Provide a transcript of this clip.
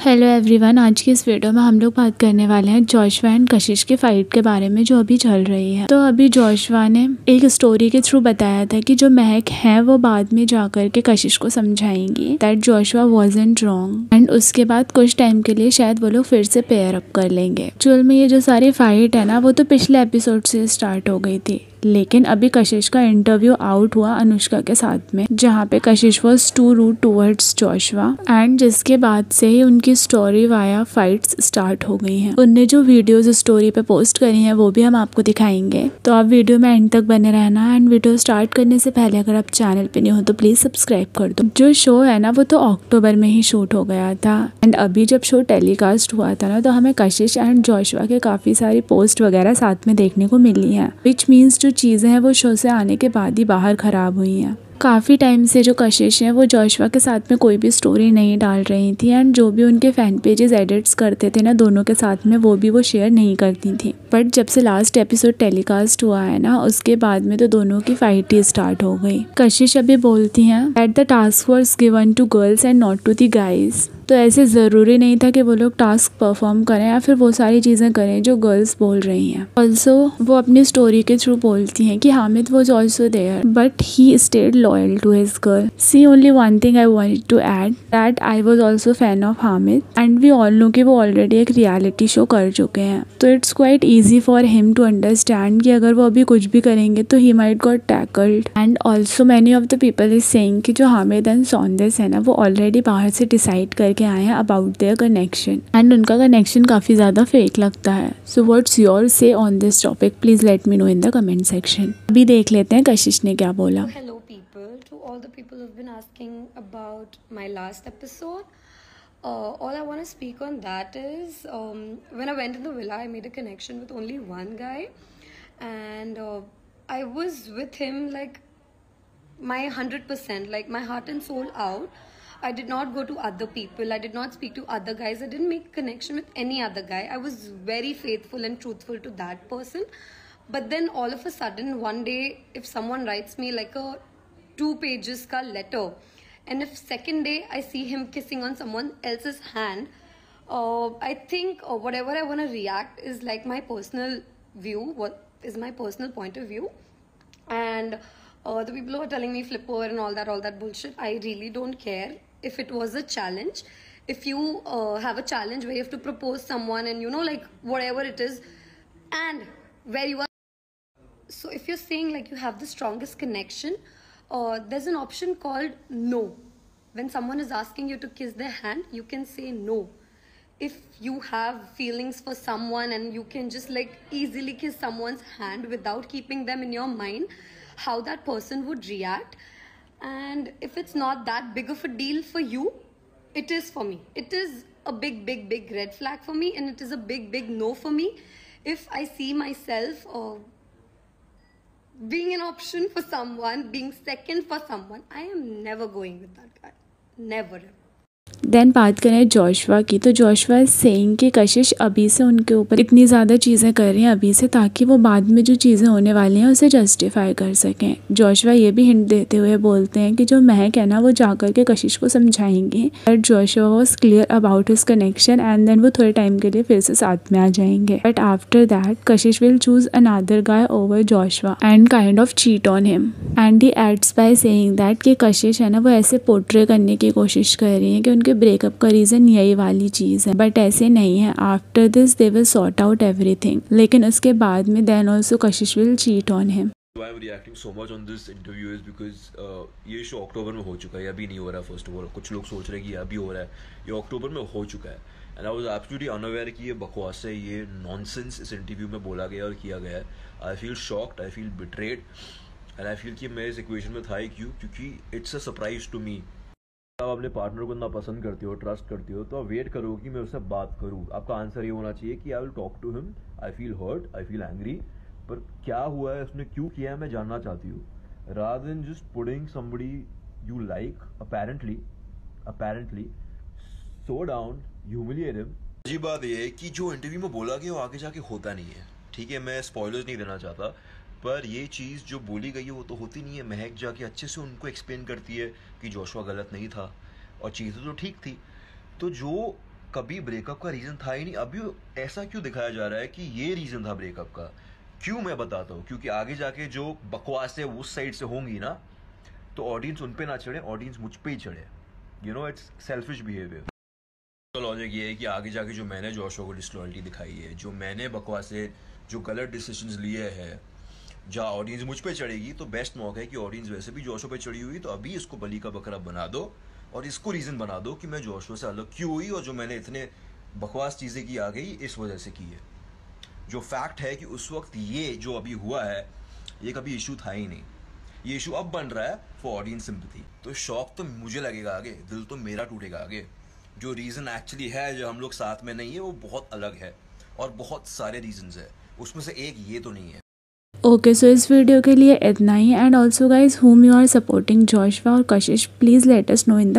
Hello everyone, आज की इस वीडियो में हम लोग बात करने वाले हैं जोशुआ एंड कशिश की फाइट के बारे में जो अभी चल रही है। तो अभी जोशुआ ने एक स्टोरी के थ्रू बताया था कि जो महक है वो बाद में जाकर के कशिश को समझाएंगी that Joshua wasn't wrong and उसके बाद कुछ टाइम के लिए शायद वो लोग फिर से पेयर अप कर लेंगे। एक्चुअल में ये जो सारी फाइट है ना वो तो पिछले एपिसोड से स्टार्ट हो गई थी, लेकिन अभी कशिश का इंटरव्यू आउट हुआ अनुष्का के साथ में, जहाँ पे Kashish was too rude towards Joshua and जिसके बाद से ही उनकी स्टोरी वाया फाइट्स स्टार्ट हो गई हैं। उनने जो वीडियोस स्टोरी पे पोस्ट करी हैं वो भी हम आपको दिखाएंगे, तो आप वीडियो में एंड तक बने रहना। एंड वीडियो स्टार्ट करने से पहले अगर आप चैनल पे नहीं हो तो प्लीज सब्सक्राइब कर दो। जो शो है ना वो तो अक्टूबर में ही शूट हो गया था एंड अभी जब शो टेलीकास्ट हुआ था ना तो हमें कशिश एंड जोशुआ के काफी सारी पोस्ट वगैरह साथ में देखने को मिली है, विच मीन्स जो चीजें हैं वो शो से आने के बाद ही बाहर खराब हुई हैं। काफ़ी टाइम से जो कशिश है वो जोशुआ के साथ में कोई भी स्टोरी नहीं डाल रही थी एंड जो भी उनके फैन पेजेस एडिट्स करते थे ना दोनों के साथ में, वो भी वो शेयर नहीं करती थी। बट जब से लास्ट एपिसोड टेलीकास्ट हुआ है ना उसके बाद में तो दोनों की फाइट ही स्टार्ट हो गई। कशिश अभी बोलती हैं that the task was given to girls and not to the guys. तो ऐसे ज़रूरी नहीं था कि वो लोग टास्क परफॉर्म करें या फिर वो सारी चीज़ें करें जो गर्ल्स बोल रही हैं। ऑल्सो वो अपनी स्टोरी के थ्रू बोलती हैं कि Hamid was also there but he stayed loyal to his girl. See only one thing I wanted to add that I was also fan of Hamid and we all know कि वो already एक reality show कर चुके हैं, तो it's quite easy for him to understand कि अगर वो अभी कुछ भी करेंगे तो he might got tackled. And also many of the people is saying कि जो हामिद एंड सौंदर्य है ना वो ऑलरेडी बाहर से डिसाइड करके आए हैं अबाउट देयर कनेक्शन एंड उनका कनेक्शन काफी ज्यादा फेक लगता है। सो व्हाट्स योर से on this topic, please let me know in the comment section. अभी देख लेते हैं कशिश ने क्या बोला। Hello people, to all the people who've been asking about my last episode. All I want to speak on that is when I went in the villa I made a connection with only one guy and I was with him like my 100%, like my heart and soul out. I did not go to other people, I did not speak to other guys, I didn't make connection with any other guy. I was very faithful and truthful to that person. But then all of a sudden one day if someone writes me like a 2 pages ka letter and if second day I see him kissing on someone else's hand, I think whatever I want to react is like my personal view, what is my personal point of view. And the people who are telling me flip over and all that bullshit, I really don't care. If it was a challenge, if you have a challenge where you have to propose someone and you know like whatever it is and where you are, so if you're saying like you have the strongest connection, there's an option called no. When someone is asking you to kiss their hand, you can say no. If you have feelings for someone and you can just like easily kiss someone's hand without keeping them in your mind, how that person would react. And if it's not that big of a deal for you, it is for me. It is a big red flag for me and it is a big no for me. If I see myself being an option for someone, being second for someone, I am never going with that guy. Never. Then बात करें Joshua की, तो Joshua saying कि कशिश अभी से उनके ऊपर इतनी ज़्यादा चीज़ें कर रही हैं अभी से ताकि वो बाद में जो चीज़ें होने वाली हैं उसे जस्टिफाई कर सकें। जोशुआ ये भी हिंट देते हुए बोलते हैं कि जो महक है ना वो जाकर के कशिश को समझाएंगे but Joshua was clear about his connection and then वो थोड़े टाइम के लिए फिर से साथ में आ जाएंगे। But after that Kashish will choose another guy over Joshua and kind of cheat on him and he ends by saying that कि कशिश है ना वो ऐसे पोर्ट्रे करने की कोशिश कर रही है कि उनके ब्रेकअप का रीजन यही वाली चीज है, बट ऐसे नहीं है। After this they will sort out everything, लेकिन उसके बाद में then also Kashish will cheat on him. Why I'm reacting so much on this interview is because ये शो अक्टूबर में हो चुका है, अभी नहीं हो रहा। फर्स्ट ऑफ ऑल कुछ लोग सोच रहे हैं कि ये अभी हो रहा है, ये अक्टूबर में हो चुका है and I was absolutely unaware कि ये बकवास है, ये नॉनसेंस इस इंटरव्यू में बोला गया और किया गया है। I feel shocked, I feel betrayed and I feel कि मैं इस इक्वेशन में था ही क्यों, क्योंकि it's a surprise to me. आप अपने पार्टनर को इतना पसंद करते हो, ट्रस्ट करते हो, तो आप वेट करो कि मैं उससे बात करूं। आपका आंसर ये होना चाहिए कि I will talk to him, I feel hurt, I feel angry, पर क्या हुआ है, उसने क्यों किया है, मैं जानना चाहती हूँ। Rather than just putting somebody you like apparently so down, humiliate him। अजीब बात यह है कि जो इंटरव्यू में बोला गया वो आगे जाके होता नहीं है। ठीक है, मैं स्पॉयलर्स नहीं देना चाहता, पर ये चीज़ जो बोली गई है वो तो होती नहीं है। महक जाके अच्छे से उनको एक्सप्लेन करती है कि जोशुआ गलत नहीं था और चीज़ें तो ठीक थी। तो जो कभी ब्रेकअप का रीजन था ही नहीं। अभी ऐसा क्यों दिखाया जा रहा है कि ये रीजन था ब्रेकअप का? क्यों? मैं बताता हूँ, क्योंकि आगे जाके जो बकवास है उस साइड से होंगी ना, तो ऑडियंस उन पे ना चढ़े, ऑडियंस मुझ पे ही चढ़े। You know, it's selfish behaviour. तो लॉजिक ये है कि आगे जाके जो मैंने जोशुआ को डिसलॉयल्टी दिखाई है, जो मैंने बकवासें, जो गलत डिसीजंस लिए हैं, जहाँ ऑडियंस मुझ पे चढ़ेगी, तो बेस्ट मौका है कि ऑडियंस वैसे भी जोशुआ पे चढ़ी हुई, तो अभी इसको बली का बकरा बना दो और इसको रीज़न बना दो कि मैं जोशुआ से अलग क्यों हुई और जो मैंने इतने बकवास चीज़ें की आ गई इस वजह से की है। जो फैक्ट है कि उस वक्त ये जो अभी हुआ है, ये कभी इशू था ही नहीं। ये इशू अब बन रहा है फॉर ऑडियंस सिंपैथी। तो शॉक तो मुझे लगेगा आगे, दिल तो मेरा टूटेगा आगे। जो रीज़न एक्चुअली है, जो हम लोग साथ में नहीं है, वो बहुत अलग है और बहुत सारे रीजंस है, उसमें से एक ये तो नहीं है। ओके, सो इस वीडियो के लिए इतना ही। And also guys, whom you are supporting, Joshua और Kashish, please let us know in the